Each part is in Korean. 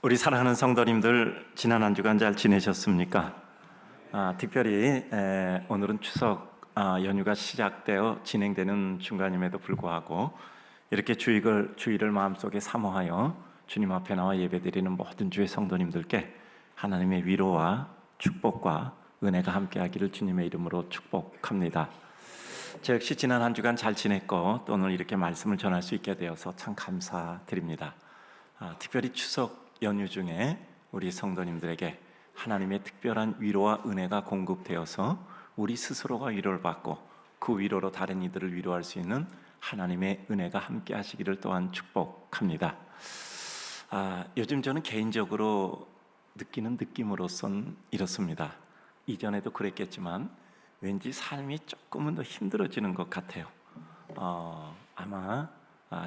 우리 사랑하는 성도님들, 지난 한 주간 잘 지내셨습니까? 특별히 오늘은 추석 연휴가 시작되어 진행되는 중간임에도 불구하고 이렇게 주일을 마음속에 사모하여 주님 앞에 나와 예배드리는 모든 주의 성도님들께 하나님의 위로와 축복과 은혜가 함께하기를 주님의 이름으로 축복합니다. 저 역시 지난 한 주간 잘 지냈고 또 오늘 이렇게 말씀을 전할 수 있게 되어서 참 감사드립니다. 특별히 추석 연휴 중에 우리 성도님들에게 하나님의 특별한 위로와 은혜가 공급되어서 우리 스스로가 위로를 받고 그 위로로 다른 이들을 위로할 수 있는 하나님의 은혜가 함께 하시기를 또한 축복합니다. 요즘 저는 개인적으로 느끼는 느낌으로선 이렇습니다. 이전에도 그랬겠지만 왠지 삶이 조금은 더 힘들어지는 것 같아요. 아마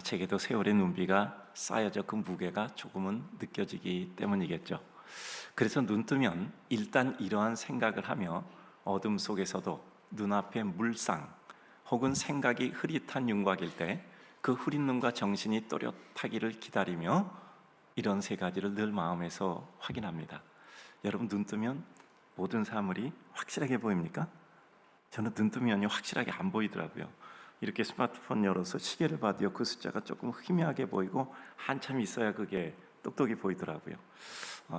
제게도 세월의 눈비가 쌓여져 그 무게가 조금은 느껴지기 때문이겠죠. 그래서 눈 뜨면 일단 이러한 생각을 하며 어둠 속에서도 눈앞에 물상 혹은 생각이 흐릿한 윤곽일 때 그 흐린 눈과 정신이 또렷하기를 기다리며 이런 세 가지를 늘 마음에서 확인합니다. 여러분, 눈 뜨면 모든 사물이 확실하게 보입니까? 저는 눈 뜨면요 확실하게 안 보이더라고요. 이렇게 스마트폰 열어서 시계를 봐도요 그 숫자가 조금 희미하게 보이고 한참 있어야 그게 똑똑히 보이더라고요.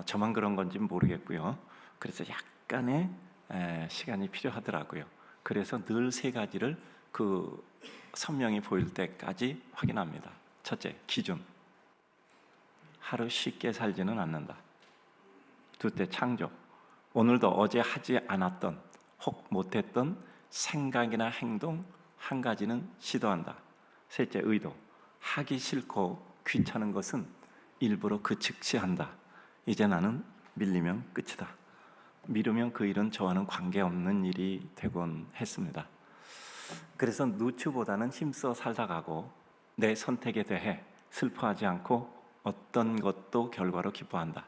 저만 그런 건지는 모르겠고요. 그래서 약간의 시간이 필요하더라고요. 그래서 늘 세 가지를 그 선명히 보일 때까지 확인합니다. 첫째, 기준. 하루 쉽게 살지는 않는다. 둘째, 창조. 오늘도 어제 하지 않았던 혹 못했던 생각이나 행동 한 가지는 시도한다. 셋째, 의도. 하기 싫고 귀찮은 것은 일부러 그 즉시 한다. 이제 나는 밀리면 끝이다. 미루면 그 일은 저와는 관계없는 일이 되곤 했습니다. 그래서 누추보다는 힘써 살다가고 내 선택에 대해 슬퍼하지 않고 어떤 것도 결과로 기뻐한다.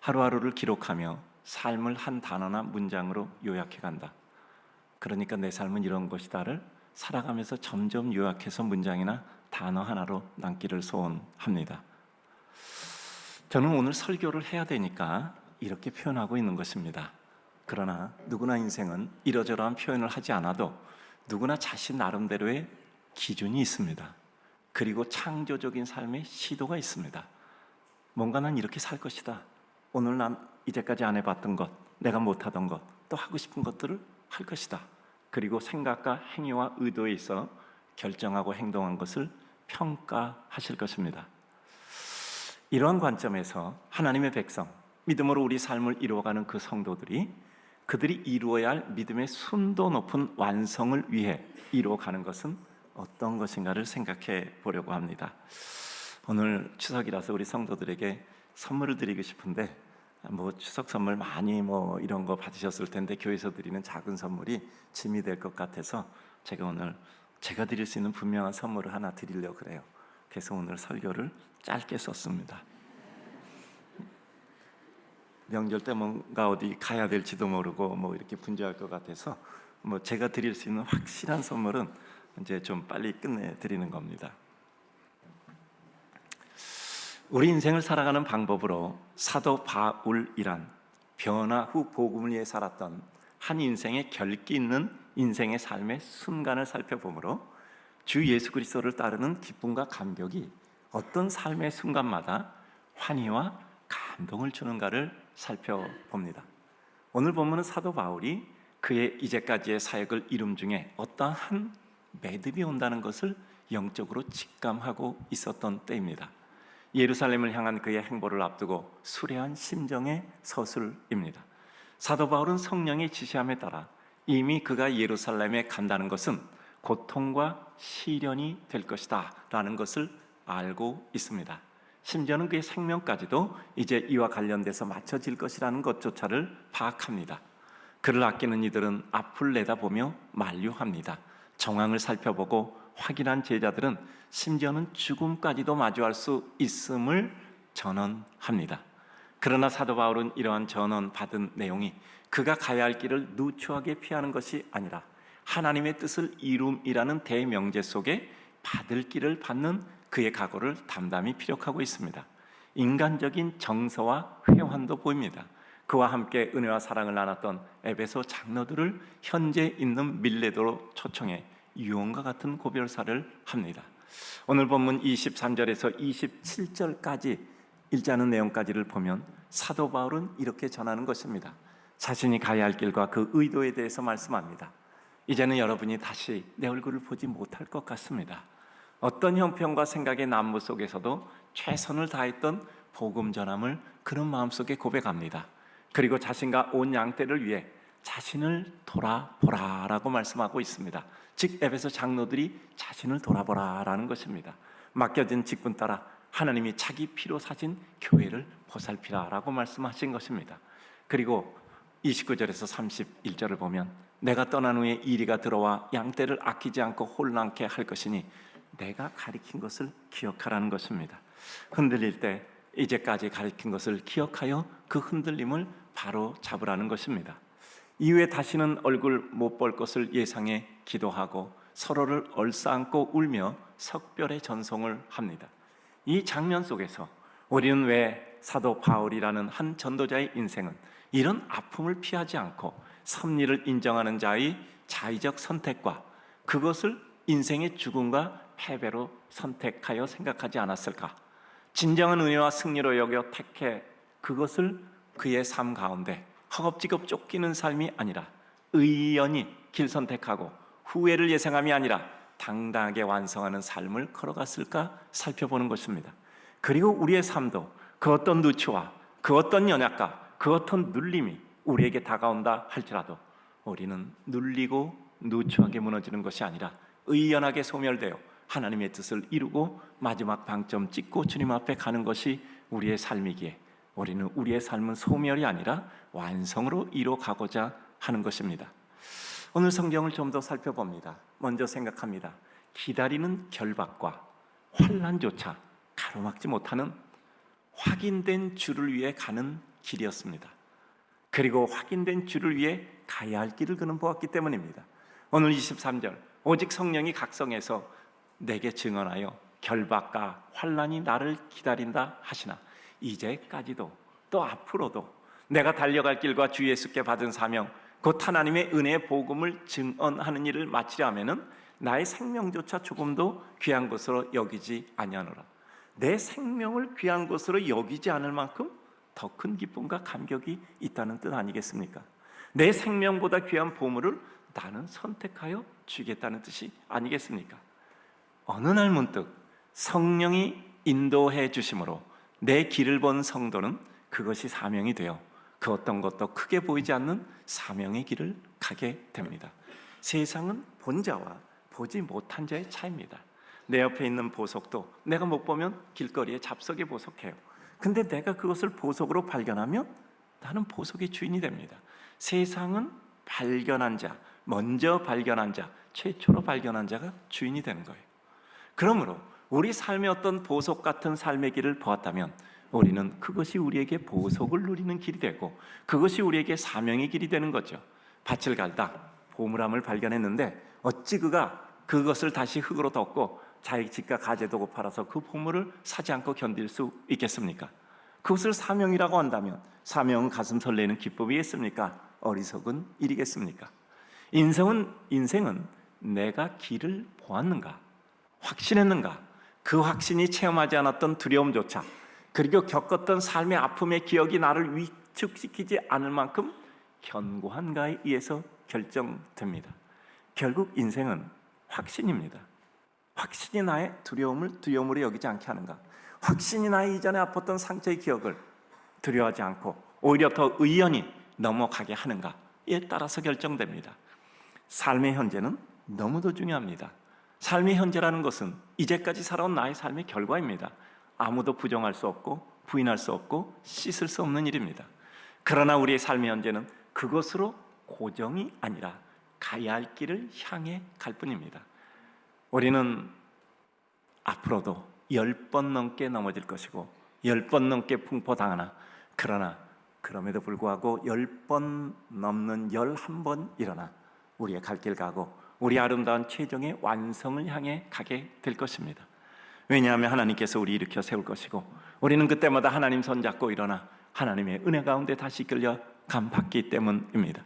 하루하루를 기록하며 삶을 한 단어나 문장으로 요약해간다. 그러니까 내 삶은 이런 것이다를 살아가면서 점점 요약해서 문장이나 단어 하나로 남기를 소원합니다. 저는 오늘 설교를 해야 되니까 이렇게 표현하고 있는 것입니다. 그러나 누구나 인생은 이러저러한 표현을 하지 않아도 누구나 자신 나름대로의 기준이 있습니다. 그리고 창조적인 삶의 시도가 있습니다. 뭔가 난 이렇게 살 것이다. 오늘 난 이제까지 안 해봤던 것, 내가 못하던 것, 또 하고 싶은 것들을 할 것이다. 그리고 생각과 행위와 의도에 있어 결정하고 행동한 것을 평가하실 것입니다. 이러한 관점에서 하나님의 백성, 믿음으로 우리 삶을 이루어가는 그 성도들이 그들이 이루어야 할 믿음의 순도 높은 완성을 위해 이루어가는 것은 어떤 것인가를 생각해 보려고 합니다. 오늘 추석이라서 우리 성도들에게 선물을 드리고 싶은데 추석 선물 많이 이런 거 받으셨을 텐데 교회에서 드리는 작은 선물이 짐이 될 것 같아서 제가 드릴 수 있는 분명한 선물을 하나 드리려고 그래요. 그래서 오늘 설교를 짧게 썼습니다. 명절 때 뭔가 어디 가야 될지도 모르고 이렇게 분주할 것 같아서 제가 드릴 수 있는 확실한 선물은 이제 좀 빨리 끝내 드리는 겁니다. 우리 인생을 살아가는 방법으로 사도 바울이란 변화 후 복음을 위해 살았던 한 인생의 결기 있는 인생의 삶의 순간을 살펴보므로 주 예수 그리스도를 따르는 기쁨과 감격이 어떤 삶의 순간마다 환희와 감동을 주는가를 살펴봅니다. 오늘 본문은 사도 바울이 그의 이제까지의 사역을 이룸 중에 어떠한 매듭이 온다는 것을 영적으로 직감하고 있었던 때입니다. 예루살렘을 향한 그의 행보를 앞두고 수려한 심정의 서술입니다. 사도 바울은 성령의 지시함에 따라 이미 그가 예루살렘에 간다는 것은 고통과 시련이 될 것이다 라는 것을 알고 있습니다. 심지어는 그의 생명까지도 이제 이와 관련돼서 맞춰질 것이라는 것조차를 파악합니다. 그를 아끼는 이들은 앞을 내다보며 만류합니다. 정황을 살펴보고 확인한 제자들은 심지어는 죽음까지도 마주할 수 있음을 전언합니다. 그러나 사도 바울은 이러한 전언 받은 내용이 그가 가야 할 길을 누추하게 피하는 것이 아니라 하나님의 뜻을 이룸이라는 대명제 속에 받을 길을 받는 그의 각오를 담담히 피력하고 있습니다. 인간적인 정서와 회환도 보입니다. 그와 함께 은혜와 사랑을 나눴던 에베소 장로들을 현재 있는 밀레도로 초청해 유언과 같은 고별사를 합니다. 오늘 본문 23절에서 27절까지 일자는 내용까지를 보면 사도 바울은 이렇게 전하는 것입니다. 자신이 가야 할 길과 그 의도에 대해서 말씀합니다. 이제는 여러분이 다시 내 얼굴을 보지 못할 것 같습니다. 어떤 형편과 생각의 난무 속에서도 최선을 다했던 복음 전함을 그런 마음속에 고백합니다. 그리고 자신과 온 양떼를 위해 자신을 돌아보라 라고 말씀하고 있습니다. 즉 에베소 장로들이 자신을 돌아보라 라는 것입니다. 맡겨진 직분 따라 하나님이 자기 피로 사신 교회를 보살피라 라고 말씀하신 것입니다. 그리고 29절에서 31절을 보면 내가 떠난 후에 이리가 들어와 양떼를 아끼지 않고 혼란케 할 것이니 내가 가리킨 것을 기억하라는 것입니다. 흔들릴 때 이제까지 가리킨 것을 기억하여 그 흔들림을 바로 잡으라는 것입니다. 이후에 다시는 얼굴 못 볼 것을 예상해 기도하고 서로를 얼싸안고 울며 석별의 전송을 합니다. 이 장면 속에서 우리는 왜 사도 바울이라는 한 전도자의 인생은 이런 아픔을 피하지 않고 섭리를 인정하는 자의 자의적 선택과 그것을 인생의 죽음과 패배로 선택하여 생각하지 않았을까? 진정한 은혜와 승리로 여겨 택해 그것을 그의 삶 가운데 허겁지겁 쫓기는 삶이 아니라 의연히 길 선택하고 후회를 예상함이 아니라 당당하게 완성하는 삶을 걸어갔을까 살펴보는 것입니다. 그리고 우리의 삶도 그 어떤 누추와 그 어떤 연약과 그 어떤 눌림이 우리에게 다가온다 할지라도 우리는 눌리고 누추하게 무너지는 것이 아니라 의연하게 소멸되어 하나님의 뜻을 이루고 마지막 방점 찍고 주님 앞에 가는 것이 우리의 삶이기에 우리는 우리의 삶은 소멸이 아니라 완성으로 이뤄가고자 하는 것입니다. 오늘 성경을 좀 더 살펴봅니다. 먼저 생각합니다. 기다리는 결박과 환난조차 가로막지 못하는 확인된 줄을 위해 가는 길이었습니다. 그리고 확인된 줄을 위해 가야 할 길을 그는 보았기 때문입니다. 오늘 23절 오직 성령이 각성해서 내게 증언하여 결박과 환난이 나를 기다린다 하시나 이제까지도 또 앞으로도 내가 달려갈 길과 주 예수께 받은 사명 곧 하나님의 은혜의 복음을 증언하는 일을 마치려 하면은 나의 생명조차 조금도 귀한 것으로 여기지 아니하노라. 내 생명을 귀한 것으로 여기지 않을 만큼 더 큰 기쁨과 감격이 있다는 뜻 아니겠습니까? 내 생명보다 귀한 보물을 나는 선택하여 주겠다는 뜻이 아니겠습니까? 어느 날 문득 성령이 인도해 주심으로 내 길을 본 성도는 그것이 사명이 되어 그 어떤 것도 크게 보이지 않는 사명의 길을 가게 됩니다. 세상은 본 자와 보지 못한 자의 차이입니다. 내 옆에 있는 보석도 내가 못 보면 길거리에 잡석에 보석해요. 근데 내가 그것을 보석으로 발견하면 나는 보석의 주인이 됩니다. 세상은 발견한 자, 먼저 발견한 자, 최초로 발견한 자가 주인이 되는 거예요. 그러므로 우리 삶의 어떤 보석 같은 삶의 길을 보았다면 우리는 그것이 우리에게 보석을 누리는 길이 되고 그것이 우리에게 사명의 길이 되는 거죠. 밭을 갈다 보물함을 발견했는데 어찌 그가 그것을 다시 흙으로 덮고 자기 집과 가재도구 팔아서 그 보물을 사지 않고 견딜 수 있겠습니까? 그것을 사명이라고 한다면 사명은 가슴 설레는 기쁨이겠습니까? 어리석은 일이겠습니까? 인생은 내가 길을 보았는가? 확신했는가? 그 확신이 체험하지 않았던 두려움조차 그리고 겪었던 삶의 아픔의 기억이 나를 위축시키지 않을 만큼 견고한가에 의해서 결정됩니다. 결국 인생은 확신입니다. 확신이 나의 두려움으로 여기지 않게 하는가? 확신이 나의 이전에 아팠던 상처의 기억을 두려워하지 않고 오히려 더 의연히 넘어가게 하는가에 따라서 결정됩니다. 삶의 현재는 너무도 중요합니다. 삶의 현재라는 것은 이제까지 살아온 나의 삶의 결과입니다. 아무도 부정할 수 없고 부인할 수 없고 씻을 수 없는 일입니다. 그러나 우리의 삶의 현재는 그것으로 고정이 아니라 가야 할 길을 향해 갈 뿐입니다. 우리는 앞으로도 10번 넘게 넘어질 것이고 10번 넘게 풍포당하나 그러나 그럼에도 불구하고 10번 넘는 11번 일어나 우리의 갈 길 가고 우리 아름다운 최종의 완성을 향해 가게 될 것입니다. 왜냐하면 하나님께서 우리 일으켜 세울 것이고 우리는 그때마다 하나님 손잡고 일어나 하나님의 은혜 가운데 다시 이끌려 감받기 때문입니다.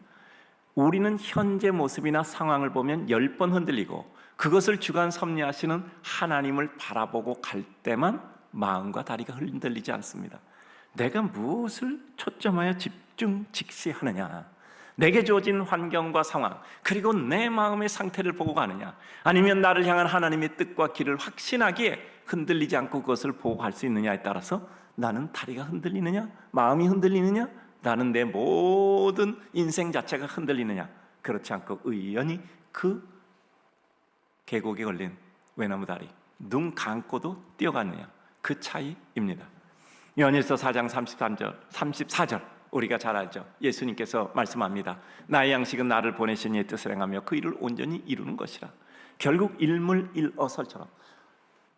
우리는 현재 모습이나 상황을 보면 10번 흔들리고 그것을 주관 섭리하시는 하나님을 바라보고 갈 때만 마음과 다리가 흔들리지 않습니다. 내가 무엇을 초점하여 집중 직시하느냐, 내게 주어진 환경과 상황, 그리고 내 마음의 상태를 보고 가느냐, 아니면 나를 향한 하나님의 뜻과 길을 확신하기에 흔들리지 않고 그것을 보고 갈 수 있느냐에 따라서 나는 다리가 흔들리느냐, 마음이 흔들리느냐, 나는 내 모든 인생 자체가 흔들리느냐, 그렇지 않고 의연히 그 계곡에 걸린 외나무 다리, 눈 감고도 뛰어갔느냐, 그 차이입니다. 요한일서 4장 34절 우리가 잘 알죠. 예수님께서 말씀합니다. 나의 양식은 나를 보내신 이의 뜻을 행하며 그 일을 온전히 이루는 것이라. 결국 일물일어설처럼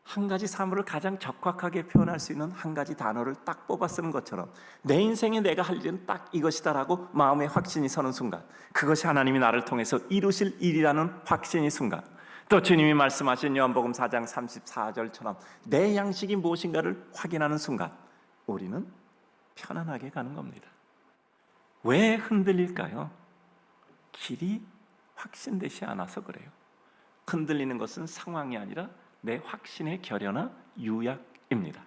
한 가지 사물을 가장 적확하게 표현할 수 있는 한 가지 단어를 딱 뽑아 쓰는 것처럼 내 인생에 내가 할 일은 딱 이것이다라고 마음의 확신이 서는 순간, 그것이 하나님이 나를 통해서 이루실 일이라는 확신이 순간, 또 주님이 말씀하신 요한복음 4장 34절처럼 내 양식이 무엇인가를 확인하는 순간 우리는 편안하게 가는 겁니다. 왜 흔들릴까요? 길이 확신되지 않아서 그래요. 흔들리는 것은 상황이 아니라 내 확신의 결여나 유약입니다.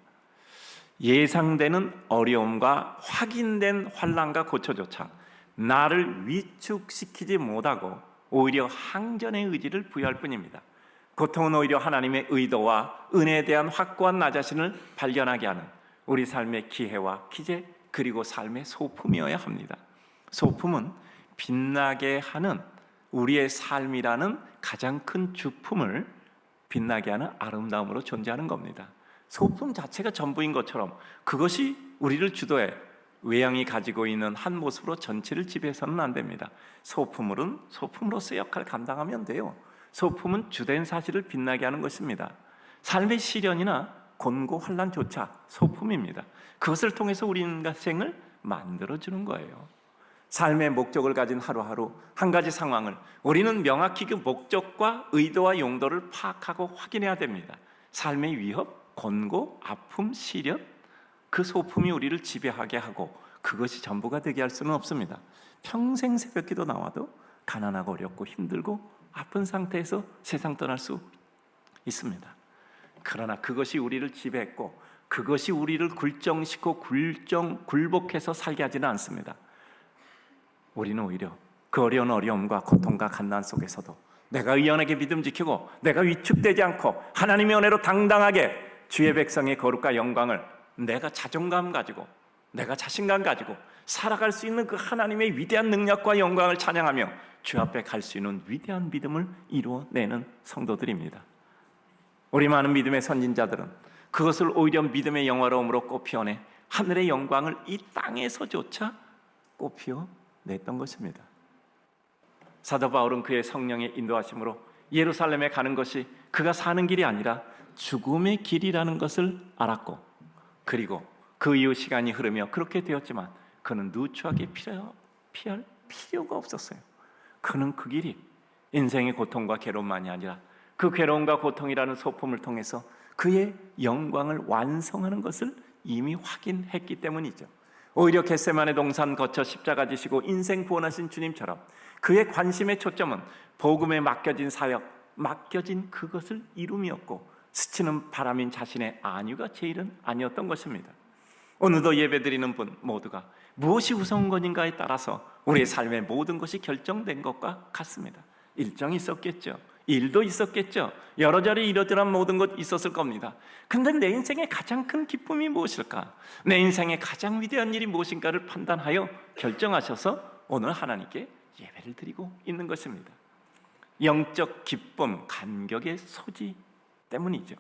예상되는 어려움과 확인된 환난과 고초조차 나를 위축시키지 못하고 오히려 항전의 의지를 부여할 뿐입니다. 고통은 오히려 하나님의 의도와 은혜에 대한 확고한 나 자신을 발견하게 하는 우리 삶의 기회와 기제, 그리고 삶의 소품이어야 합니다. 소품은 빛나게 하는 우리의 삶이라는 가장 큰 주품을 빛나게 하는 아름다움으로 존재하는 겁니다. 소품 자체가 전부인 것처럼 그것이 우리를 주도해 외양이 가지고 있는 한 모습으로 전체를 지배해서는 안 됩니다. 소품은 소품으로서의 역할을 감당하면 돼요. 소품은 주된 사실을 빛나게 하는 것입니다. 삶의 시련이나 곤고 환난조차 소품입니다. 그것을 통해서 우리 인생을 만들어주는 거예요. 삶의 목적을 가진 하루하루 한 가지 상황을 우리는 명확히 그 목적과 의도와 용도를 파악하고 확인해야 됩니다. 삶의 위협, 곤고, 아픔, 시련, 그 소품이 우리를 지배하게 하고 그것이 전부가 되게 할 수는 없습니다. 평생 새벽기도 나와도 가난하고 어렵고 힘들고 아픈 상태에서 세상 떠날 수 있습니다. 그러나 그것이 우리를 지배했고 그것이 우리를 굴정시키고 굴복해서 살게 하지는 않습니다. 우리는 오히려 그 어려운 어려움과 고통과 갓난 속에서도 내가 의연하게 믿음 지키고 내가 위축되지 않고 하나님의 은혜로 당당하게 주의 백성의 거룩과 영광을 내가 자존감 가지고 내가 자신감 가지고 살아갈 수 있는 그 하나님의 위대한 능력과 영광을 찬양하며 주 앞에 갈 수 있는 위대한 믿음을 이루어내는 성도들입니다. 우리 많은 믿음의 선진자들은 그것을 오히려 믿음의 영화로움으로 꽃피워내 하늘의 영광을 이 땅에서조차 꽃피워냈던 것입니다. 사도 바울은 그의 성령의 인도하심으로 예루살렘에 가는 것이 그가 사는 길이 아니라 죽음의 길이라는 것을 알았고, 그리고 그 이후 시간이 흐르며 그렇게 되었지만 그는 누추하게 피할 필요가 없었어요. 그는 그 길이 인생의 고통과 괴로움만이 아니라 그 괴로움과 고통이라는 소품을 통해서 그의 영광을 완성하는 것을 이미 확인했기 때문이죠. 오히려 겟세마네 동산 거쳐 십자가 지시고 인생 구원하신 주님처럼 그의 관심의 초점은 복음에 맡겨진 사역, 맡겨진 그것을 이룸이었고 스치는 바람인 자신의 안위가 제일은 아니었던 것입니다. 오늘도 예배드리는 분 모두가 무엇이 우선 건인가에 따라서 우리의 삶의 모든 것이 결정된 것과 같습니다. 일정이 있었겠죠. 일도 있었겠죠. 여러저리 이러저러한 모든 것 있었을 겁니다. 근데 내 인생의 가장 큰 기쁨이 무엇일까? 내 인생의 가장 위대한 일이 무엇인가를 판단하여 결정하셔서 오늘 하나님께 예배를 드리고 있는 것입니다. 영적 기쁨, 감격의 소지 때문이죠.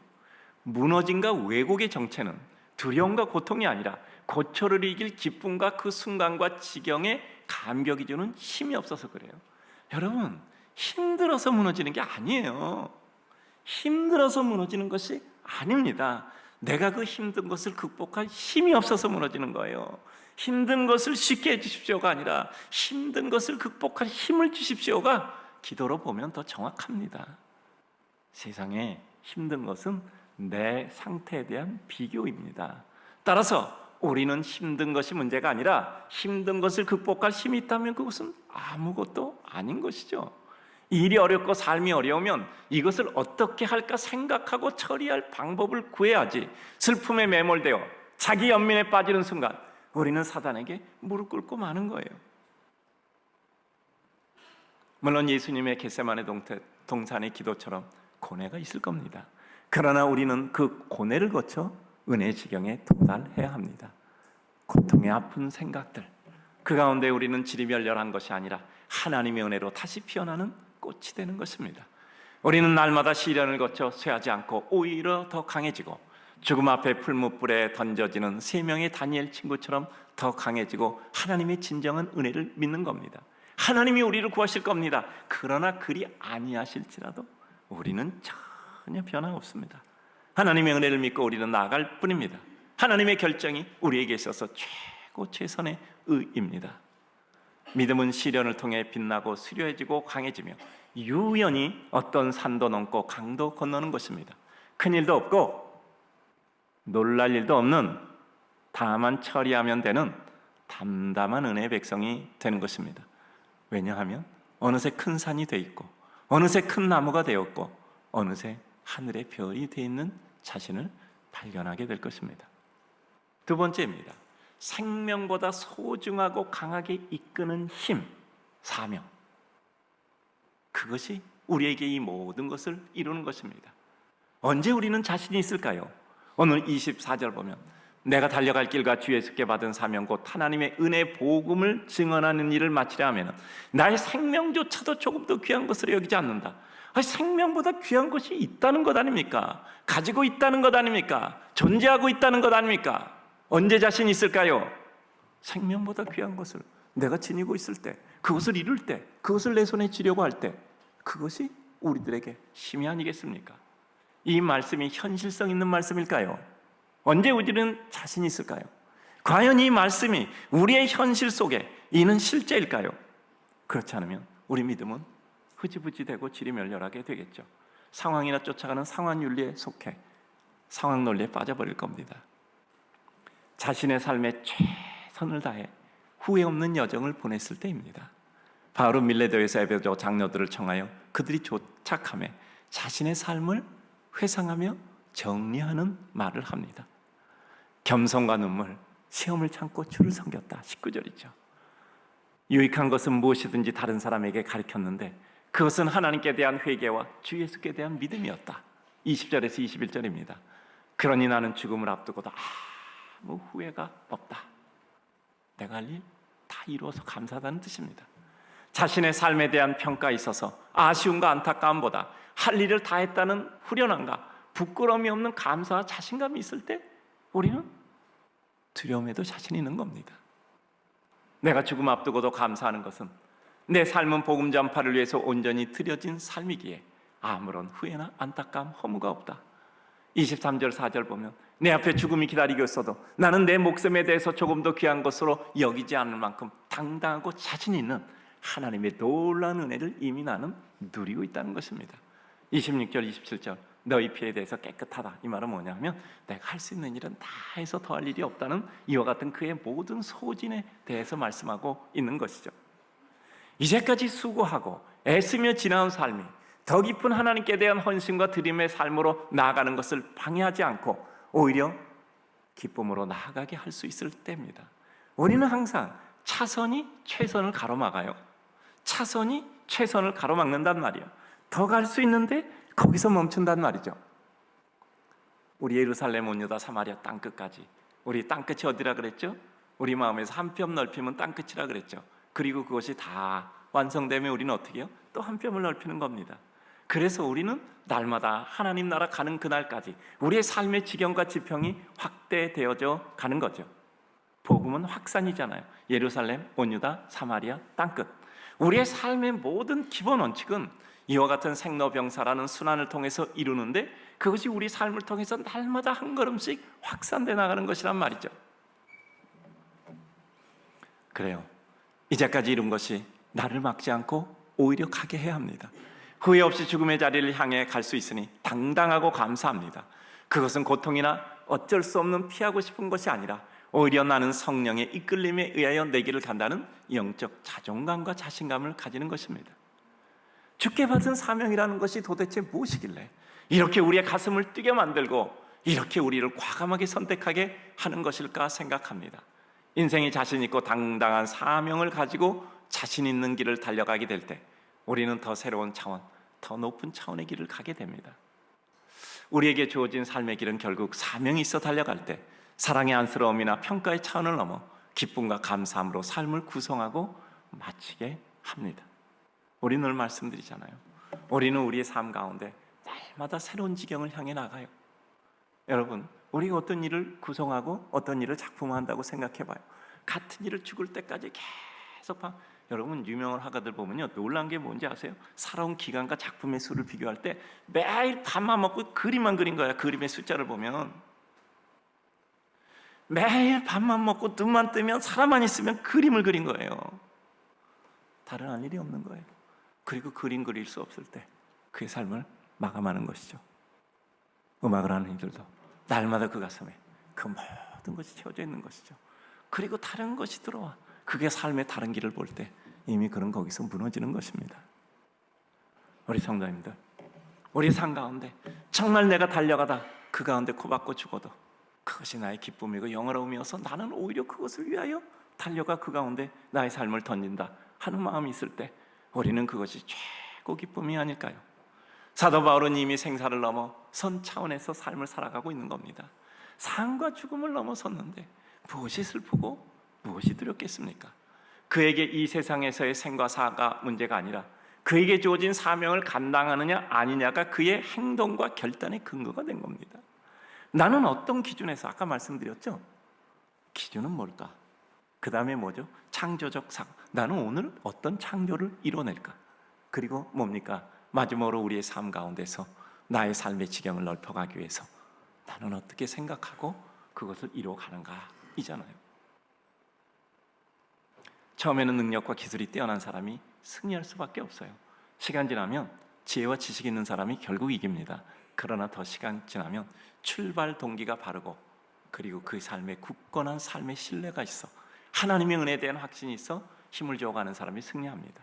무너짐과 왜곡의 정체는 두려움과 고통이 아니라 고초를 이길 기쁨과 그 순간과 지경에 감격이 주는 힘이 없어서 그래요. 여러분, 힘들어서 무너지는 게 아니에요. 힘들어서 무너지는 것이 아닙니다. 내가 그 힘든 것을 극복할 힘이 없어서 무너지는 거예요. 힘든 것을 쉽게 해주십시오가 아니라 힘든 것을 극복할 힘을 주십시오가 기도로 보면 더 정확합니다. 세상에 힘든 것은 내 상태에 대한 비교입니다. 따라서 우리는 힘든 것이 문제가 아니라 힘든 것을 극복할 힘이 있다면 그것은 아무것도 아닌 것이죠. 일이 어렵고 삶이 어려우면 이것을 어떻게 할까 생각하고 처리할 방법을 구해야지, 슬픔에 매몰되어 자기 연민에 빠지는 순간 우리는 사단에게 무릎 꿇고 마는 거예요. 물론 예수님의 겟세마네 동산의 기도처럼 고뇌가 있을 겁니다. 그러나 우리는 그 고뇌를 거쳐 은혜의 지경에 도달해야 합니다. 고통의 아픈 생각들, 그 가운데 우리는 지리멸렬한 것이 아니라 하나님의 은혜로 다시 피어나는 꽃이 되는 것입니다. 우리는 날마다 시련을 거쳐 쇠하지 않고 오히려 더 강해지고, 죽음 앞에 풀무불에 던져지는 세 명의 다니엘 친구처럼 더 강해지고 하나님의 진정한 은혜를 믿는 겁니다. 하나님이 우리를 구하실 겁니다. 그러나 그리 아니하실지라도 우리는 전혀 변화 없습니다. 하나님의 은혜를 믿고 우리는 나아갈 뿐입니다. 하나님의 결정이 우리에게 있어서 최고 최선의 의입니다. 믿음은 시련을 통해 빛나고 수려해지고 강해지며 유연히 어떤 산도 넘고 강도 건너는 것입니다. 큰일도 없고 놀랄 일도 없는, 다만 처리하면 되는 담담한 은혜의 백성이 되는 것입니다. 왜냐하면 어느새 큰 산이 돼 있고, 어느새 큰 나무가 되었고, 어느새 하늘의 별이 돼 있는 자신을 발견하게 될 것입니다. 두 번째입니다. 생명보다 소중하고 강하게 이끄는 힘, 사명. 그것이 우리에게 이 모든 것을 이루는 것입니다. 언제 우리는 자신이 있을까요? 오늘 24절 보면, 내가 달려갈 길과 주 예수께 받은 사명 곧 하나님의 은혜 복음을 증언하는 일을 마치려 하면 나의 생명조차도 조금 더 귀한 것으로 여기지 않는다. 생명보다 귀한 것이 있다는 것 아닙니까? 가지고 있다는 것 아닙니까? 존재하고 있다는 것 아닙니까? 언제 자신이 있을까요? 생명보다 귀한 것을 내가 지니고 있을 때, 그것을 이룰 때, 그것을 내 손에 쥐려고 할 때, 그것이 우리들에게 힘이 아니겠습니까? 이 말씀이 현실성 있는 말씀일까요? 언제 우리는 자신이 있을까요? 과연 이 말씀이 우리의 현실 속에 있는 실제일까요? 그렇지 않으면 우리 믿음은 흐지부지되고 지리멸렬하게 되겠죠. 상황이나 쫓아가는 상황 윤리에 속해 상황 논리에 빠져버릴 겁니다. 자신의 삶에 최선을 다해 후회 없는 여정을 보냈을 때입니다. 바울은 밀레도에서 에베소 장로들을 청하여 그들이 조착함에 자신의 삶을 회상하며 정리하는 말을 합니다. 겸손과 눈물, 시험을 참고 주를 섬겼다. 19절이죠. 유익한 것은 무엇이든지 다른 사람에게 가르쳤는데 그것은 하나님께 대한 회개와 주 예수께 대한 믿음이었다. 20절에서 21절입니다. 그러니 나는 죽음을 앞두고도 아무 후회가 없다. 내가 할 일 다 이루어서 감사하다는 뜻입니다. 자신의 삶에 대한 평가에 있어서 아쉬움과 안타까움보다 할 일을 다 했다는 후련함과 부끄러움이 없는 감사와 자신감이 있을 때 우리는 두려움에도 자신이 있는 겁니다. 내가 죽음 앞두고도 감사하는 것은 내 삶은 복음 전파를 위해서 온전히 드려진 삶이기에 아무런 후회나 안타까움, 허무가 없다. 23절 4절 보면 내 앞에 죽음이 기다리고 있어도 나는 내 목숨에 대해서 조금 더 귀한 것으로 여기지 않을 만큼 당당하고 자신 있는 하나님의 놀라운 은혜를 이미 나는 누리고 있다는 것입니다. 26절 27절 너희 피에 대해서 깨끗하다. 이 말은 뭐냐면 내가 할 수 있는 일은 다 해서 더할 일이 없다는 이와 같은 그의 모든 소진에 대해서 말씀하고 있는 것이죠. 이제까지 수고하고 애쓰며 지나온 삶이 더 깊은 하나님께 대한 헌신과 드림의 삶으로 나아가는 것을 방해하지 않고 오히려 기쁨으로 나아가게 할 수 있을 때입니다. 우리는 항상 차선이 최선을 가로막아요. 차선이 최선을 가로막는단 말이에요. 더 갈 수 있는데 거기서 멈춘단 말이죠. 우리 예루살렘 온 유다 사마리아 땅끝까지, 우리 땅끝이 어디라 그랬죠? 우리 마음에서 한 뼘 넓히면 땅끝이라 그랬죠. 그리고 그것이 다 완성되면 우리는 어떻게 해요? 또 한 뼘을 넓히는 겁니다. 그래서 우리는 날마다 하나님 나라 가는 그날까지 우리의 삶의 지경과 지평이 확대되어져 가는 거죠. 복음은 확산이잖아요. 예루살렘, 온 유다, 사마리아, 땅끝. 우리의 삶의 모든 기본 원칙은 이와 같은 생로병사라는 순환을 통해서 이루는데 그것이 우리 삶을 통해서 날마다 한 걸음씩 확산돼 나가는 것이란 말이죠. 그래요. 이제까지 이룬 것이 나를 막지 않고 오히려 가게 해야 합니다. 후회 없이 죽음의 자리를 향해 갈 수 있으니 당당하고 감사합니다. 그것은 고통이나 어쩔 수 없는 피하고 싶은 것이 아니라 오히려 나는 성령의 이끌림에 의하여 내 길을 간다는 영적 자존감과 자신감을 가지는 것입니다. 주께 받은 사명이라는 것이 도대체 무엇이길래 이렇게 우리의 가슴을 뛰게 만들고 이렇게 우리를 과감하게 선택하게 하는 것일까 생각합니다. 인생이 자신 있고 당당한 사명을 가지고 자신 있는 길을 달려가게 될 때 우리는 더 새로운 차원, 더 높은 차원의 길을 가게 됩니다. 우리에게 주어진 삶의 길은 결국 사명이 있어 달려갈 때 사랑의 안쓰러움이나 평가의 차원을 넘어 기쁨과 감사함으로 삶을 구성하고 마치게 합니다. 우리는 늘 말씀드리잖아요. 우리는 우리의 삶 가운데 날마다 새로운 지경을 향해 나가요. 여러분, 우리가 어떤 일을 구성하고 어떤 일을 작품화한다고 생각해봐요. 같은 일을 죽을 때까지 계속 여러분, 유명한 화가들 보면요, 놀란 게 뭔지 아세요? 살아온 기간과 작품의 수를 비교할 때 매일 밥만 먹고 그림만 그린 거야. 그림의 숫자를 보면 매일 밥만 먹고 눈만 뜨면 사람만 있으면 그림을 그린 거예요. 다른 할 일이 없는 거예요. 그리고 그림 그릴 수 없을 때 그의 삶을 마감하는 것이죠. 음악을 하는 이들도 날마다 그 가슴에 그 모든 것이 채워져 있는 것이죠. 그리고 다른 것이 들어와 그게 삶의 다른 길을 볼 때 이미 그는 거기서 무너지는 것입니다. 우리 성도님들, 우리 삶 가운데 정말 내가 달려가다 그 가운데 코박고 죽어도 그것이 나의 기쁨이고 영화로움이어서 나는 오히려 그것을 위하여 달려가 그 가운데 나의 삶을 던진다 하는 마음이 있을 때 우리는 그것이 최고 기쁨이 아닐까요? 사도 바울은 이미 생사를 넘어 선 차원에서 삶을 살아가고 있는 겁니다. 삶과 죽음을 넘어섰는데 무엇이 슬프고 무엇이 두렵겠습니까? 그에게 이 세상에서의 생과 사가 문제가 아니라 그에게 주어진 사명을 감당하느냐 아니냐가 그의 행동과 결단의 근거가 된 겁니다. 나는 어떤 기준에서, 아까 말씀드렸죠? 기준은 뭘까? 그 다음에 뭐죠? 창조적 상. 나는 오늘 어떤 창조를 이뤄낼까? 그리고 뭡니까? 마지막으로 우리의 삶 가운데서 나의 삶의 지경을 넓혀가기 위해서 나는 어떻게 생각하고 그것을 이루어가는가 이잖아요. 처음에는 능력과 기술이 뛰어난 사람이 승리할 수밖에 없어요. 시간 지나면 지혜와 지식이 있는 사람이 결국 이깁니다. 그러나 더 시간 지나면 출발 동기가 바르고 그리고 그 삶에 굳건한 삶의 신뢰가 있어 하나님의 은혜에 대한 확신이 있어 힘을 줘가는 사람이 승리합니다.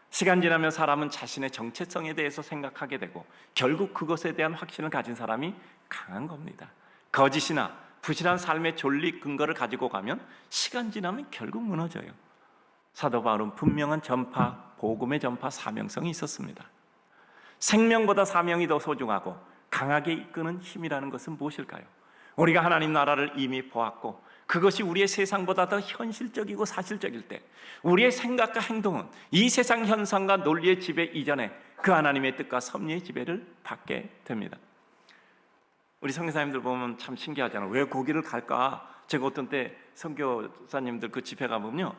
시간 지나면 사람은 자신의 정체성에 대해서 생각하게 되고 결국 그것에 대한 확신을 가진 사람이 강한 겁니다. 거짓이나 부실한 삶의 존립 근거를 가지고 가면 시간 지나면 결국 무너져요. 사도 바울은 분명한 전파, 복음의 전파 사명성이 있었습니다. 생명보다 사명이 더 소중하고 강하게 이끄는 힘이라는 것은 무엇일까요? 우리가 하나님 나라를 이미 보았고 그것이 우리의 세상보다 더 현실적이고 사실적일 때 우리의 생각과 행동은 이 세상 현상과 논리의 지배 이전에 그 하나님의 뜻과 섭리의 지배를 받게 됩니다. 우리 선교사님들 보면 참 신기하잖아요. 왜 거기를 갈까? 제가 어떤 때 선교사님들 그 집회 가보면요,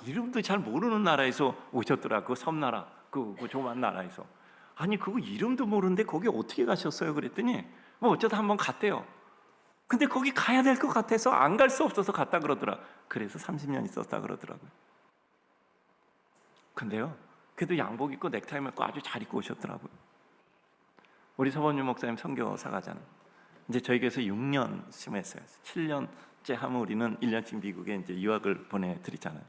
이름도 잘 모르는 나라에서 오셨더라. 그 섬나라, 그 조그만 나라에서. 아니 그거 이름도 모르는데 거기 어떻게 가셨어요? 그랬더니 뭐 어쩌다 한번 갔대요. 근데 거기 가야 될 것 같아서 안 갈 수 없어서 갔다 그러더라. 그래서 30년 있었다 그러더라고요. 근데요, 그래도 양복 입고 넥타이 맞고 아주 잘 입고 오셨더라고요. 우리 서범유 목사님 선교사가잖아요. 이제 저희 교회에서 6년쯤 했어요. 7년째 하면 우리는 1년씩 미국에 이제 유학을 보내드리잖아요.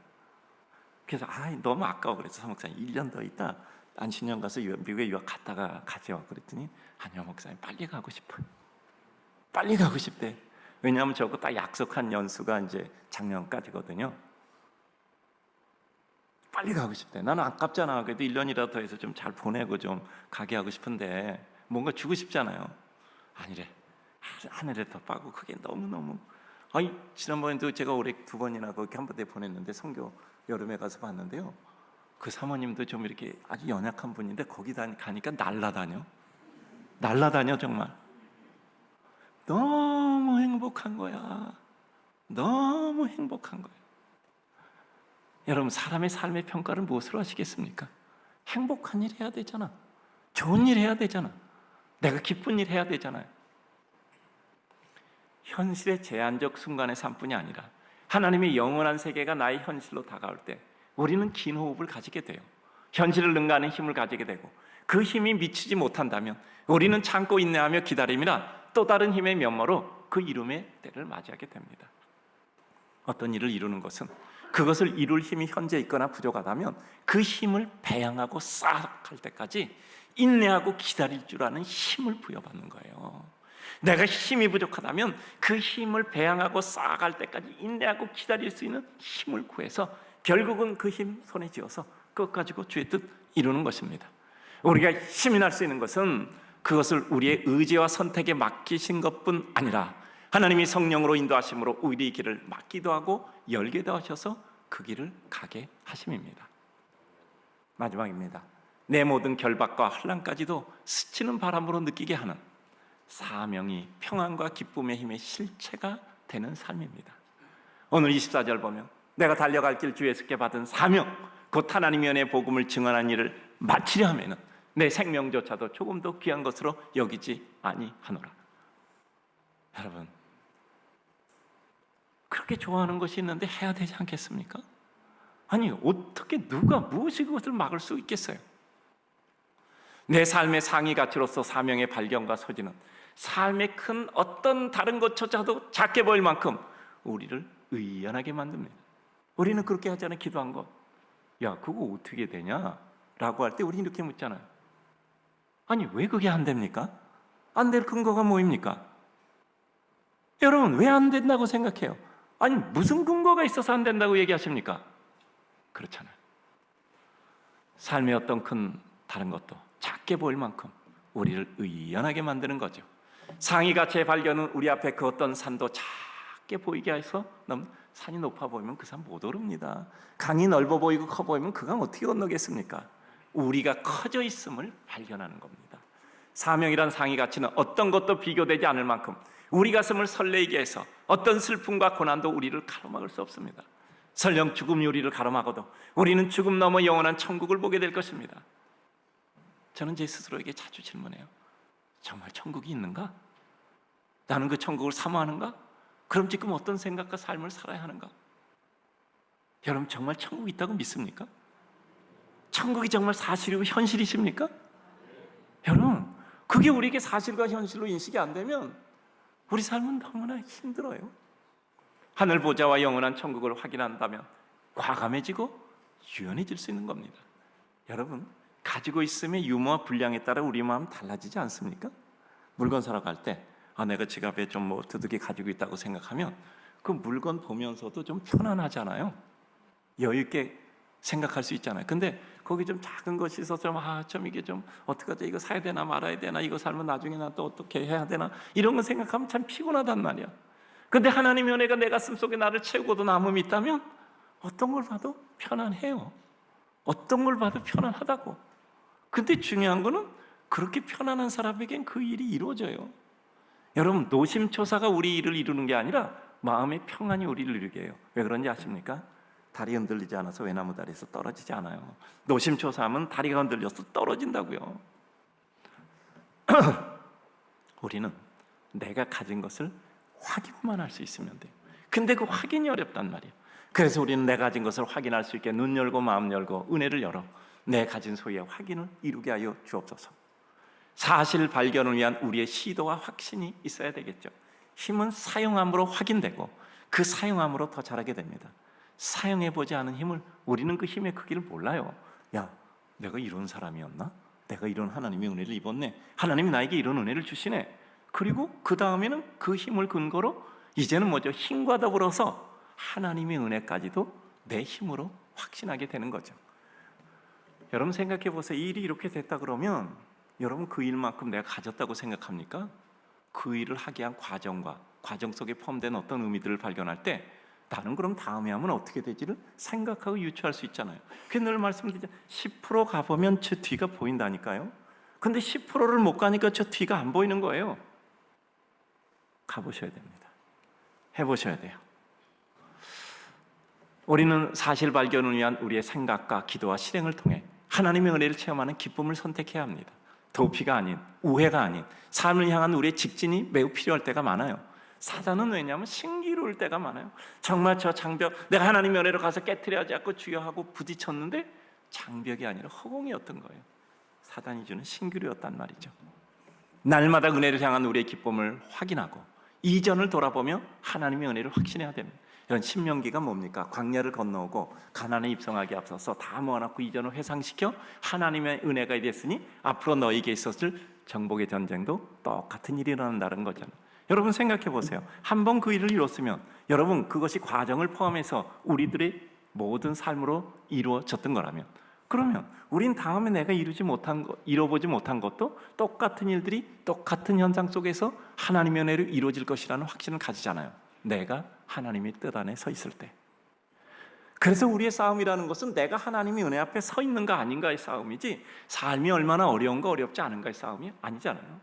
그래서 너무 아까워 그래서 사목사님 1년 더 있다 안신년 가서 미국에 유학 갔다가 가죠. 그랬더니 아니요 목사님 빨리 가고 싶어요. 빨리 가고 싶대. 왜냐하면 저거 딱 약속한 연수가 이제 작년까지거든요. 빨리 가고 싶대. 나는 아깝잖아. 그래도 1년이라도 더 해서 좀 잘 보내고 좀 가게 하고 싶은데 뭔가 주고 싶잖아요. 아니래. 하늘에 더 빠고 그게 너무너무. 지난번에도 제가 올해 2번이나 거기 한번에 보냈는데 선교 여름에 가서 봤는데요. 그 사모님도 좀 이렇게 아주 연약한 분인데 거기 가니까 날라다녀 정말. 너무 행복한 거야. 너무 행복한 거야. 여러분, 사람의 삶의 평가를 무엇으로 하시겠습니까? 행복한 일 해야 되잖아. 좋은 일 해야 되잖아. 내가 기쁜 일 해야 되잖아요. 현실의 제한적 순간의 삶뿐이 아니라 하나님의 영원한 세계가 나의 현실로 다가올 때 우리는 긴 호흡을 가지게 돼요. 현실을 능가하는 힘을 가지게 되고 그 힘이 미치지 못한다면 우리는 참고 인내하며 기다림이나 또 다른 힘의 면모로 그 이름의 때를 맞이하게 됩니다. 어떤 일을 이루는 것은 그것을 이룰 힘이 현재 있거나 부족하다면 그 힘을 배양하고 쌓아갈 때까지 인내하고 기다릴 줄 아는 힘을 부여받는 거예요. 내가 힘이 부족하다면 그 힘을 배양하고 쌓아갈 때까지 인내하고 기다릴 수 있는 힘을 구해서 결국은 그 힘 손에 쥐어서 그것 가지고 주의 뜻 이루는 것입니다. 우리가 힘이 날 수 있는 것은 그것을 우리의 의지와 선택에 맡기신 것뿐 아니라 하나님이 성령으로 인도하심으로 우리의 길을 막기도 하고 열게도 하셔서 그 길을 가게 하심입니다. 마지막입니다. 내 모든 결박과 환난까지도 스치는 바람으로 느끼게 하는 사명이 평안과 기쁨의 힘의 실체가 되는 삶입니다. 오늘 24절 보면 내가 달려갈 길 주 예수께 받은 사명 곧 하나님의 은혜의 복음을 증언한 일을 마치려 하면은 내 생명조차도 조금 더 귀한 것으로 여기지 아니하노라. 여러분, 그렇게 좋아하는 것이 있는데 해야 되지 않겠습니까? 아니, 어떻게 누가 무엇이 그것을 막을 수 있겠어요? 내 삶의 상위 가치로서 사명의 발견과 소진은 삶의 큰 어떤 다른 것조차도 작게 보일 만큼 우리를 의연하게 만듭니다. 우리는 그렇게 하잖아요. 기도한 거, 야 그거 어떻게 되냐? 라고 할 때 우리 이렇게 묻잖아요. 아니 왜 그게 안 됩니까? 안 될 근거가 뭐입니까? 여러분 왜 안 된다고 생각해요? 아니 무슨 근거가 있어서 안 된다고 얘기하십니까? 그렇잖아요. 삶의 어떤 큰 다른 것도 작게 보일 만큼 우리를 의연하게 만드는 거죠. 상위 가치의 발견은 우리 앞에 그 어떤 산도 작게 보이게 해서 산이 높아 보이면 그 산 못 오릅니다. 강이 넓어 보이고 커 보이면 그 강 어떻게 건너겠습니까? 우리가 커져 있음을 발견하는 겁니다. 사명이란 상위 가치는 어떤 것도 비교되지 않을 만큼 우리 가슴을 설레게 해서 어떤 슬픔과 고난도 우리를 가로막을 수 없습니다. 설령 죽음이 우리를 가로막아도 우리는 죽음 넘어 영원한 천국을 보게 될 것입니다. 저는 제 스스로에게 자주 질문해요. 정말 천국이 있는가? 나는 그 천국을 사모하는가? 그럼 지금 어떤 생각과 삶을 살아야 하는가? 여러분 정말 천국이 있다고 믿습니까? 천국이 정말 사실이고 현실이십니까? 여러분 그게 우리에게 사실과 현실로 인식이 안 되면 우리 삶은 너무나 힘들어요. 하늘 보좌와 영원한 천국을 확인한다면 과감해지고 유연해질 수 있는 겁니다. 여러분 가지고 있음의 유무와 분량에 따라 우리 마음 달라지지 않습니까? 물건 사러 갈 때 내가 지갑에 좀 두둑이 가지고 있다고 생각하면 그 물건 보면서도 좀 편안하잖아요. 여유 있게 생각할 수 있잖아요. 근데 거기 좀 작은 것이 있어서 좀 이게 좀 어떡하지? 이거 사야 되나 말아야 되나? 이거 살면 나중에 나 또 어떻게 해야 되나? 이런 거 생각하면 참 피곤하단 말이야. 근데 하나님의 은혜가 내 가슴 속에 나를 채우고도 남음이 있다면 어떤 걸 봐도 편안해요. 어떤 걸 봐도 편안하다고. 근데 중요한 거는 그렇게 편안한 사람에겐 그 일이 이루어져요. 여러분 노심초사가 우리 일을 이루는 게 아니라 마음의 평안이 우리를 이루게 해요. 왜 그런지 아십니까? 다리 흔들리지 않아서 외나무 다리에서 떨어지지 않아요. 노심초사하면 다리가 흔들려서 떨어진다고요. 우리는 내가 가진 것을 확인만 할 수 있으면 돼요. 근데 그 확인이 어렵단 말이에요. 그래서 우리는 내가 가진 것을 확인할 수 있게 눈 열고 마음 열고 은혜를 열어 내 가진 소유의 확인을 이루게 하여 주옵소서. 사실 발견을 위한 우리의 시도와 확신이 있어야 되겠죠. 힘은 사용함으로 확인되고 그 사용함으로 더 잘하게 됩니다. 사용해보지 않은 힘을 우리는 그 힘의 크기를 몰라요. 야, 내가 이런 사람이었나? 내가 이런 하나님의 은혜를 입었네. 하나님이 나에게 이런 은혜를 주시네. 그리고 그 다음에는 그 힘을 근거로 이제는 힘과 더불어서 하나님의 은혜까지도 내 힘으로 확신하게 되는 거죠. 여러분 생각해 보세요. 이 일이 이렇게 됐다 그러면 여러분 그 일만큼 내가 가졌다고 생각합니까? 그 일을 하게 한 과정과 과정 속에 포함된 어떤 의미들을 발견할 때 나는 그럼 다음에 하면 어떻게 되지를 생각하고 유추할 수 있잖아요. 그게 늘 말씀드리죠. 10% 가보면 저 뒤가 보인다니까요. 근데 10%를 못 가니까 저 뒤가 안 보이는 거예요. 가보셔야 됩니다. 해보셔야 돼요. 우리는 사실 발견을 위한 우리의 생각과 기도와 실행을 통해 하나님의 은혜를 체험하는 기쁨을 선택해야 합니다. 도피가 아닌, 우회가 아닌 삶을 향한 우리의 직진이 매우 필요할 때가 많아요. 사단은 왜냐하면 신기루일 때가 많아요. 정말 저 장벽, 내가 하나님의 은혜로 가서 깨트려야지 않고 주여 하고 날마다 은혜를 향한 우리의 기쁨을 확인하고 이전을 돌아보며 하나님의 은혜를 확신해야 됩니다. 이런 신명기가 뭡니까? 광야를 건너오고 가나안에 입성하기 앞서서 다 모아놓고 이전을 회상시켜 하나님의 은혜가 됐으니 앞으로 너에게 있었을 정복의 전쟁도 똑같은 일이 일어난다는 거잖아요. 여러분 생각해 보세요. 한번 그 일을 이뤘으면 여러분 그것이 과정을 포함해서 우리들의 모든 삶으로 이루어졌던 거라면, 그러면 우린 다음에 내가 이뤄보지 못한 것도 똑같은 일들이 똑같은 현상 속에서 하나님의 은혜로 이루어질 것이라는 확신을 가지잖아요. 내가 하나님의 뜻 안에 서 있을 때. 그래서 우리의 싸움이라는 것은 내가 하나님의 은혜 앞에 서 있는가 아닌가의 싸움이지, 삶이 얼마나 어려운가 어렵지 않은가의 싸움이 아니잖아요.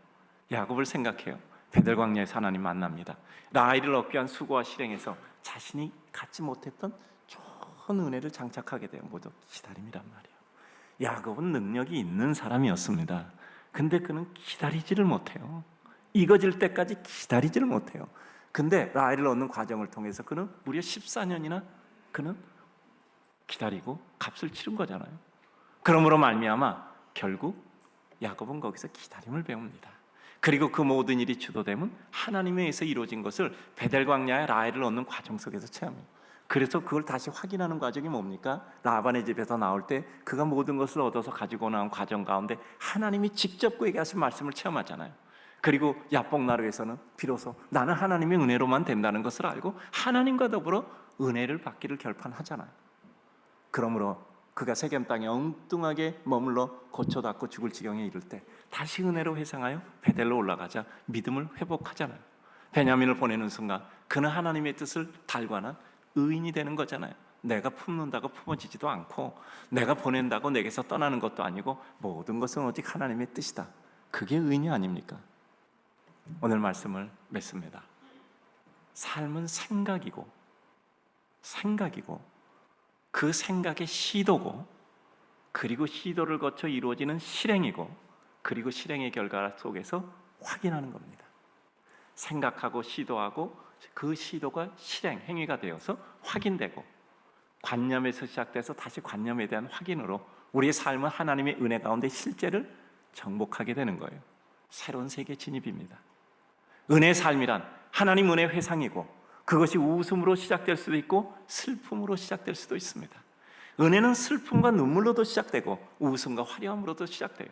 야곱을 생각해요. 베델 광야에서 하나님 만납니다. 라헬을 얻기 위한 수고와 실행에서 자신이 갖지 못했던 좋은 은혜를 장착하게 돼요. 모두 기다림이란 말이에요. 야곱은 능력이 있는 사람이었습니다. 근데 그는 기다리지를 못해요. 익어질 때까지 기다리지를 못해요. 근데 라헬을 얻는 과정을 통해서 그는 무려 14년이나 그는 기다리고 값을 치른 거잖아요. 그러므로 말미암아 결국 야곱은 거기서 기다림을 배웁니다. 그리고 그 모든 일이 주도되면 하나님에 의해서 이루어진 것을 베델 광야의 라헬을 얻는 과정 속에서 체험해요. 그래서 그걸 다시 확인하는 과정이 뭡니까? 라반의 집에서 나올 때 그가 모든 것을 얻어서 가지고 나온 과정 가운데 하나님이 직접 그에게 하신 말씀을 체험하잖아요. 그리고 야복나루에서는 비로소 나는 하나님의 은혜로만 된다는 것을 알고 하나님과 더불어 은혜를 받기를 결판하잖아요. 그러므로 그가 세겜 땅에 엉뚱하게 머물러 고초받고 죽을 지경에 이를 때 다시 은혜로 회상하여 베델로 올라가자 믿음을 회복하잖아요. 베냐민을 보내는 순간 그는 하나님의 뜻을 달관한 의인이 되는 거잖아요. 내가 품는다고 품어지지도 않고 내가 보낸다고 내게서 떠나는 것도 아니고 모든 것은 오직 하나님의 뜻이다. 그게 의인이 아닙니까? 오늘 말씀을 맺습니다. 삶은 생각이고 그 생각의 시도고, 그리고 시도를 거쳐 이루어지는 실행이고, 그리고 실행의 결과 속에서 확인하는 겁니다. 생각하고 시도하고 그 시도가 실행, 행위가 되어서 확인되고, 관념에서 시작돼서 다시 관념에 대한 확인으로 우리의 삶은 하나님의 은혜 가운데 실제를 정복하게 되는 거예요. 새로운 세계 진입입니다. 은혜의 삶이란 하나님 은혜 회상이고, 그것이 웃음으로 시작될 수도 있고 슬픔으로 시작될 수도 있습니다. 은혜는 슬픔과 눈물로도 시작되고 웃음과 화려함으로도 시작돼요.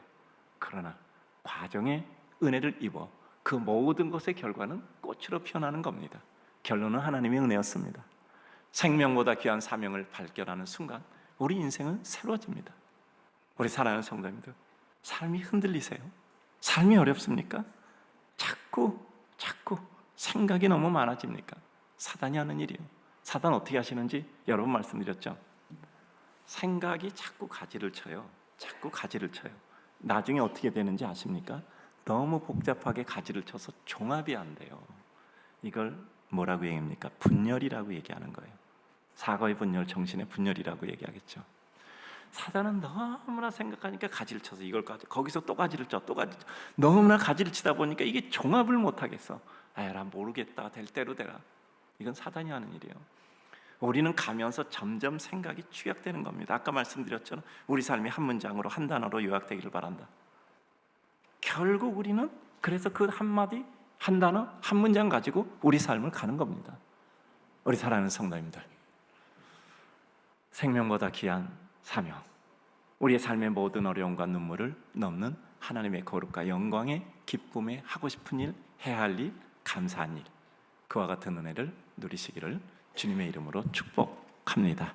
그러나 과정에 은혜를 입어 그 모든 것의 결과는 꽃으로 피어나는 겁니다. 결론은 하나님의 은혜였습니다. 생명보다 귀한 사명을 발견하는 순간 우리 인생은 새로워집니다. 우리 사랑하는 성도님들, 삶이 흔들리세요? 삶이 어렵습니까? 자꾸 생각이 너무 많아집니까? 사단이 하는 일이에요. 사단 어떻게 하시는지 여러 번 말씀드렸죠. 생각이 자꾸 가지를 쳐요. 나중에 어떻게 되는지 아십니까? 너무 복잡하게 가지를 쳐서 종합이 안 돼요. 이걸 뭐라고 얘기합니까? 분열이라고 얘기하는 거예요. 사고의 분열, 정신의 분열이라고 얘기하겠죠. 사단은 너무나 생각하니까 가지를 쳐서 이걸까지, 거기서 또 가지를 쳐, 너무나 가지를 치다 보니까 이게 종합을 못 하겠어. 나 모르겠다, 될 대로 되라. 이건 사단이 하는 일이에요. 우리는 가면서 점점 생각이 축약되는 겁니다. 아까 말씀드렸잖아요. 우리 삶이 한 문장으로, 한 단어로 요약되기를 바란다. 결국 우리는 그래서 그 한마디, 한 단어, 한 문장 가지고 우리 삶을 가는 겁니다. 우리 사랑하는 성도님들, 생명보다 귀한 사명, 우리의 삶의 모든 어려움과 눈물을 넘는 하나님의 거룩과 영광의 기쁨에 하고 싶은 일, 해야 할 일, 감사한 일, 그와 같은 은혜를 누리시기를 주님의 이름으로 축복합니다.